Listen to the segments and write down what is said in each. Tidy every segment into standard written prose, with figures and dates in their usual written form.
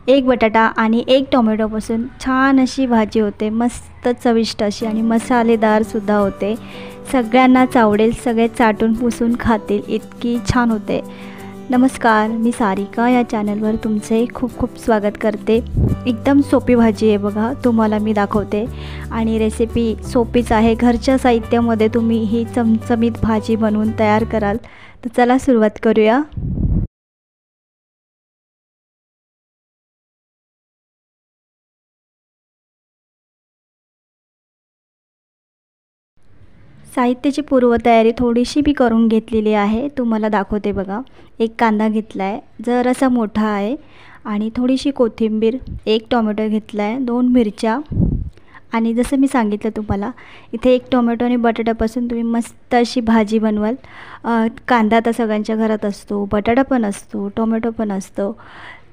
एक बटाटा आणि एक टोमॅटोपासून छान अशी भाजी होते, मस्त चविष्ट अशी आणि मसालेदारसुद्धा होते. सगळ्यांनाच आवडेल, सगळे चाटून पुसून खातील इतकी छान होते. नमस्कार, मी सारिका या चॅनलवर तुमचे खूप खूप स्वागत करते. एकदम सोपी भाजी आहे बघा, तुम्हाला मी दाखवते आणि रेसिपी सोपीच आहे. घरच्या साहित्यामध्ये तुम्ही ही चमचमीत भाजी बनवून तयार कराल. तर चला सुरुवात करूया. साहित्याची पूर्वतयारी थोडीशी मी करून घेतलेली आहे, तुम्हाला दाखवते बघा. एक कांदा घेतला आहे, जरासा मोठा आहे, आणि थोडीशी कोथिंबीर, एक टोमॅटो घेतला आहे, 2 मिरच्या, आणि जसं मी सांगितलं तुम्हाला इथे एक टोमॅटो आणि बटाट्यापासून तुम्ही मस्त अशी भाजी बनवाल. कांदा तर सगळ्यांच्या घरात असतो, बटाटा पण असतो, टोमॅटो पण असतो.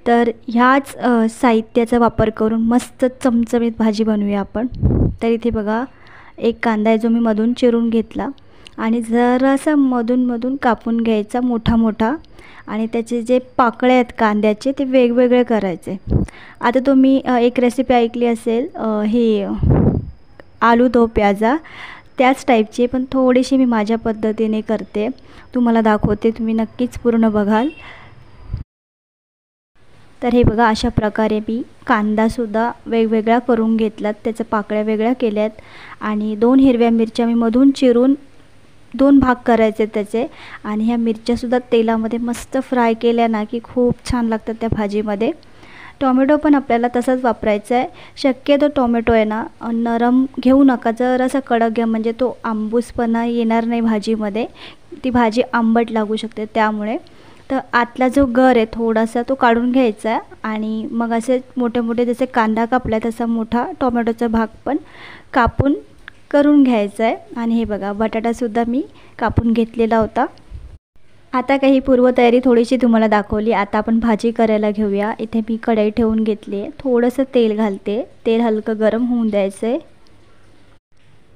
तर ह्याच साहित्याचा वापर करून मस्त चमचमीत भाजी बनवूया आपण. तर इथे बघा, एक कांदा आहे जो मी मधून चिरून घेतला आणि जरासा मधून कापून घ्यायचा मोठा मोठा, आणि त्याचे जे पाकळे आहेत कांद्याचे ते वेगवेगळे करायचे. आता तुम्ही एक रेसिपी ऐकली असेल, ही आलू दो प्याजा, त्याच टाईपची, पण थोडीशी मी माझ्या पद्धतीने करते, तुम्हाला दाखवते, तुम्ही नक्कीच पूर्ण बघाल. तर हे बघा, अशा प्रकारे मी कांदासुद्धा वेगवेगळा करून घेतलात, त्याच्या पाकळ्या वेगळ्या केल्यात, आणि 2 हिरव्या मिरच्या मी मधून चिरून 2 भाग करायचे त्याचे, आणि ह्या मिरच्यासुद्धा तेलामध्ये मस्त फ्राय केल्या ना की खूप छान लागतात त्या भाजीमध्ये. टोमॅटो पण आपल्याला तसाच वापरायचा आहे. शक्यतो टोमॅटो आहे ना नरम घेऊ नका, जरासा कडक घ्या, म्हणजे तो आंबूसपणा येणार नाही भाजीमध्ये, ती भाजी आंबट लागू शकते. त्यामुळे तर आतला जो गर आहे थोडासा तो काढून घ्यायचा आहे, आणि मग असे मोठे मोठे जसे कांदा कापला तसा मोठा टोमॅटोचा भाग पण कापून करून घ्यायचा आहे. आणि हे बघा, बटाटासुद्धा मी कापून घेतलेला होता. आता काही पूर्वतयारी थोडीशी तुम्हाला दाखवली. आता आपण भाजी करायला घेऊया. इथे मी कढई ठेवून घेतली आहे, थोडंसं तेल घालते, तेल हलकं गरम होऊन द्यायचं आहे.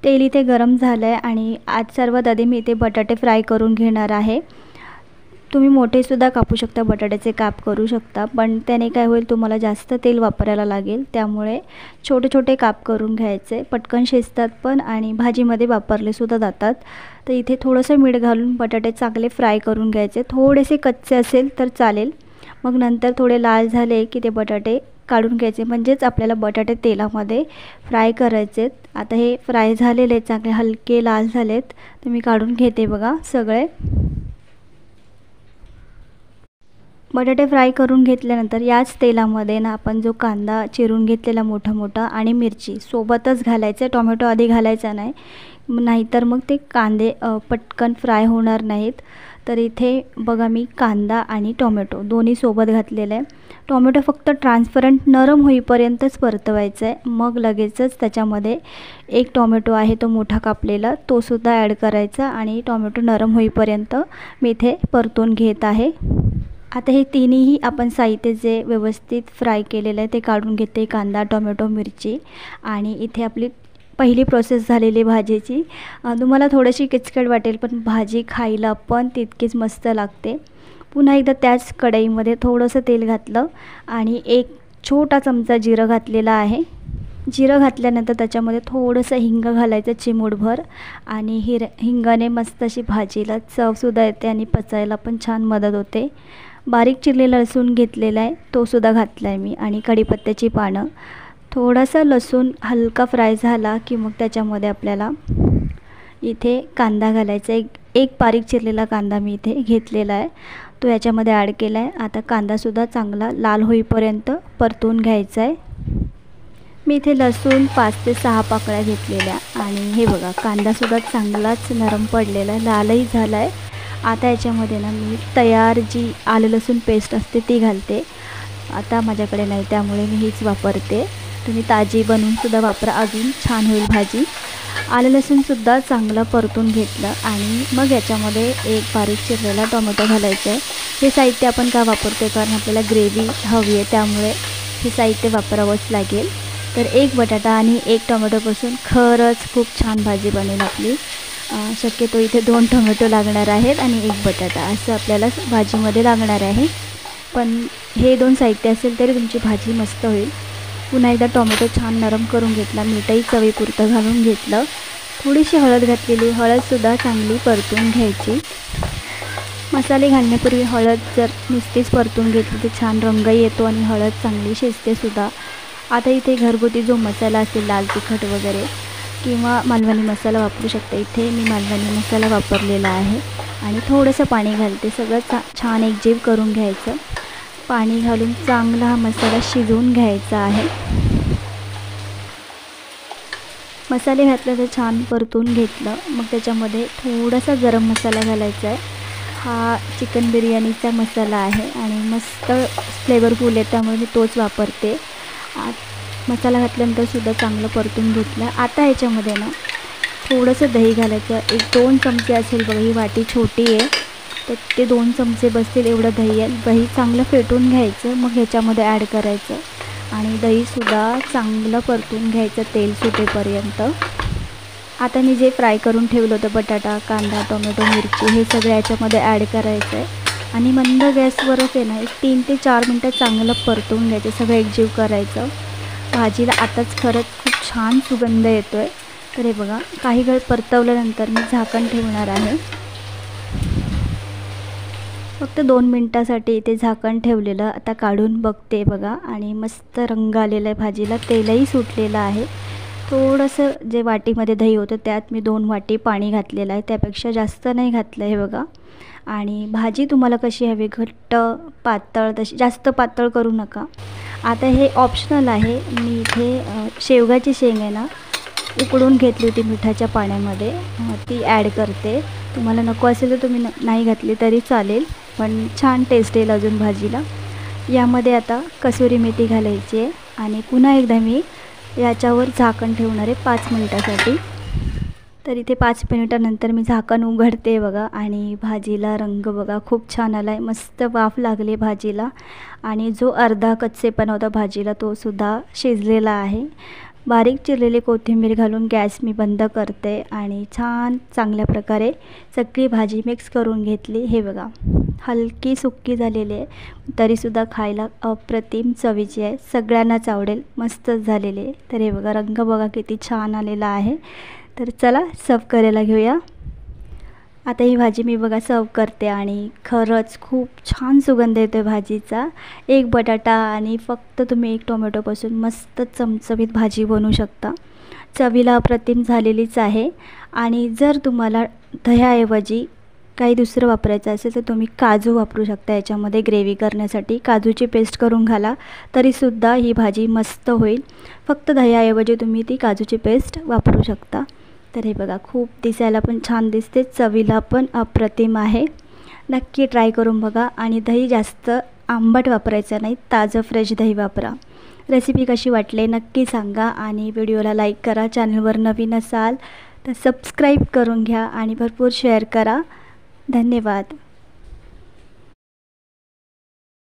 तेल इथे गरम झालं आहे, आणि आज सर्वात आधी मी इथे बटाटे फ्राय करून घेणार आहे. तुम्ही मोठेसुद्धा कापू शकता, बटाट्याचे काप करू शकता, पण त्याने काय होईल, तुम्हाला जास्त तेल वापरायला लागेल. त्यामुळे छोटे छोटे काप करून घ्यायचे, पटकन शिजतात पण आणि भाजीमध्ये वापरलेसुद्धा जातात. तर इथे थोडंसं मीठ घालून बटाटे चांगले फ्राय करून घ्यायचे, थोडेसे कच्चे असेल तर चालेल. मग नंतर थोडे लाल झाले की ते बटाटे काढून घ्यायचे, म्हणजेच आपल्याला बटाटे तेलामध्ये फ्राय करायचे. आता हे फ्राय झालेले चांगले हलके लाल झालेत, तर मी काढून घेते बघा सगळे. बटाटे फ्राय करून घेतल्यानंतर याच तेलामध्ये ना आपण जो कांदा चिरून घेतलेला मोठा मोठा आणि मिरची सोबतच घालायचं, टोमॅटो आधी घालायचा नाही, नाहीतर मग ते कांदे पटकन फ्राय होणार नाहीत. तर इथे बघा, मी कांदा आणि टोमॅटो दोन्ही सोबत घातलेलं आहे. टोमॅटो फक्त ट्रान्सपरंट नरम होईपर्यंतच परतवायचं आहे, मग लगेचच त्याच्यामध्ये एक टोमॅटो आहे तो मोठा कापलेला, तोसुद्धा ॲड करायचा, आणि टोमॅटो नरम होईपर्यंत मी इथे परतून घेत आहे. आता हे तिन्हीही आपण साहित्य जे व्यवस्थित फ्राय केलेलं आहे ते काढून घेते, कांदा, टोमॅटो, मिरची, आणि इथे आपली पहिली प्रोसेस झालेली भाजीची. तुम्हाला थोडीशी किचकट वाटेल, पण भाजी खायला पण तितकीच मस्त लागते. पुन्हा एकदा त्याच कढईमध्ये थोडंसं तेल घातलं आणि एक छोटा चमचा जिरं घातलेला आहे. जिरं घातल्यानंतर त्याच्यामध्ये थोडंसं हिंग घालायचं, चिमूटभर, आणि हिंगाने मस्त अशी भाजीला चवसुद्धा येते आणि पचायला पण छान मदत होते. बारीक चिरलेला लसूण घेतलेला आहे, तोसुद्धा घातला आहे मी, आणि कढीपत्त्याची पानं. थोडासा लसूण हलका फ्राय झाला की मग त्याच्यामध्ये आपल्याला इथे कांदा घालायचा. एक बारीक चिरलेला कांदा मी इथे घेतलेला आहे, तो याच्यामध्ये ॲड केला आहे. आता कांदासुद्धा चांगला लाल होईपर्यंत परतून घ्यायचा आहे. मी इथे लसूण 5 ते 6 पाकळ्या घेतलेल्या, आणि हे बघा, कांदासुद्धा चांगलाच नरम पडलेला आहे, लालही झाला आहे. आता याच्यामध्ये ना मी तयार जी आलं लसूण पेस्ट असते ती घालते. आता माझ्याकडे नाही, त्यामुळे मी हीच वापरते. तुम्ही ताजी बनवूनसुद्धा वापरा, अजून छान होईल भाजी. आलं लसूणसुद्धा चांगलं परतून घेतलं, आणि मग याच्यामध्ये एक बारीक चिरलेला टोमॅटो घालायचं आहे. हे साहित्य आपण का वापरतो, कारण आपल्याला ग्रेव्ही हवी आहे, त्यामुळे हे साहित्य वापरावंच लागेल. तर एक बटाटा आणि एक टोमॅटोपासून खरंच खूप छान भाजी बनेल आपली. शक्यतो इथे 2 टोमॅटो लागणार आहेत आणि 1 बटाटा असं आपल्याला भाजीमध्ये लागणार आहे. पण हे 2 साहित्य असेल तरी तुमची भाजी मस्त होईल. पुन्हा एकदा टोमॅटो छान नरम करून घेतला, मीठही चवीपुरतं घालून घेतलं. थोडीशी हळद घातलेली, हळदसुद्धा चांगली परतून घ्यायची. मसाले घालण्यापूर्वी हळद जर नुसतीच परतून घेतली तर छान रंगही येतो आणि हळद चांगली शिजतेसुद्धा. आता इथे घरगुती जो मसाला असेल लाल तिखट वगैरे किंवा मालवणी मसाला वापरू शकता. इथे मी मालवणी मसाला वापरलेला आहे आणि थोडंसं पाणी घालते. सगळं छान एकजीव करून घ्यायचं. पाणी घालून चांगला हा मसाला शिजवून घ्यायचा आहे. मसाले घातले तर छान परतून घेतलं. मग त्याच्यामध्ये थोडासा गरम मसाला घालायचा आहे. हा चिकन बिर्याणीचा मसाला आहे आणि मस्त फ्लेवरफुल आहे, त्यामुळे मी तोच वापरते. मसाला घातल्यानंतरसुद्धा चांगलं परतून घेतलं. आता ह्याच्यामध्ये ना थोडंसं दही घालायचं. 1-2 चमचे असेल बघा, ही वाटी छोटी आहे तर ते 2 चमचे बसतील एवढं दही आहे. दही चांगलं फेटून घ्यायचं, मग ह्याच्यामध्ये ॲड करायचं आणि दहीसुद्धा चांगलं परतून घ्यायचं तेल सुटेपर्यंत. आता मी जे फ्राय करून ठेवलं होतं बटाटा, कांदा, टोमॅटो, मिरची हे सगळं याच्यामध्ये ॲड करायचं आहे आणि मंद गॅसवरच आहे ना 3 ते 4 मिनटं चांगलं परतून घ्यायचं, सगळं एकजीव करायचं. भाजीला आताच खरंच खूप छान सुगंध येतो आहे. तर हे बघा, काही वेळ परतवल्यानंतर मी झाकण ठेवणार आहे. फक्त 2 मिनटासाठी इथे झाकण ठेवलेलं. आता काढून बघते बघा आणि मस्त रंग आलेला आहे भाजीला, तेलही सुटलेलं आहे. थोडंसं जे वाटीमध्ये दही होतं त्यात मी 2 वाटी पाणी घातलेलं आहे, त्यापेक्षा जास्त नाही घातलं आहे बघा. आणि भाजी तुम्हाला कशी हवी, घट्ट पातळ, तशी जास्त पातळ करू नका. आता हे ऑप्शनल आहे. मी इथे शेवगाची शेंग आहे ना उकडून घेतली होती मिठाच्या पाण्यामध्ये, ती ॲड करते. तुम्हाला नको असेल तर तुम्ही नाही घातली तरी चालेल, पण छान टेस्ट येईल अजून भाजीला. यामध्ये आता कसुरी मेथी घालायची आहे आणि पुन्हा एकदा मी याच्यावर झाकण ठेवणार आहे 5 मिनटासाठी. तर इथे 5 मिनिटानंतर मी झाकण उघडते बघा आणि भाजीला रंग बघा खूप छान आला आहे. मस्त वाफ लागली भाजीला आणि जो अर्धा कच्चेपणा होता भाजीला तो सुद्धा शिजलेला आहे. बारीक चिरलेली कोथिंबीर घालून गॅस मी बंद करते आणि छान चांगल्या प्रकारे सगळी भाजी मिक्स करून घेतली. हे बघा, हलकी सुक्की झालेली आहे तरीसुद्धा खायला अप्रतिम चवीची आहे, सगळ्यांनाच आवडेल, मस्तच झालेली आहे. तर हे बघा, रंग बघा किती छान आलेला आहे. तर चला सर्व करायला घेऊया. आता ही भाजी मी बघा सर्व करते आणि खरंच खूप छान सुगंध येतो आहे भाजीचा. 1 बटाटा आणि फक्त तुम्ही 1 टोमॅटोपासून मस्त चमचमीत भाजी बनवू शकता. चवीला अप्रतिम झालेलीच आहे. आणि जर तुम्हाला दह्याऐवजी काही दुसरं वापरायचं असेल तर तुम्ही काजू वापरू शकता. याच्यामध्ये ग्रेव्ही करण्यासाठी काजूची पेस्ट करून घाला तरीसुद्धा ही भाजी मस्त होईल. फक्त दह्याऐवजी तुम्ही ती काजूची पेस्ट वापरू शकता. तर हे बघा, खूप दिसायला पण छान दिसते, चवीला पण अप्रतिम आहे. नक्की ट्राय करून बघा. आणि दही जास्त आंबट वापरायचं नाही, ताजं फ्रेश दही वापरा. रेसिपी कशी वाटली नक्की सांगा आणि व्हिडिओला लाईक करा. चॅनलवर नवीन असाल तर सबस्क्राईब करून घ्या आणि भरपूर शेअर करा. धन्यवाद.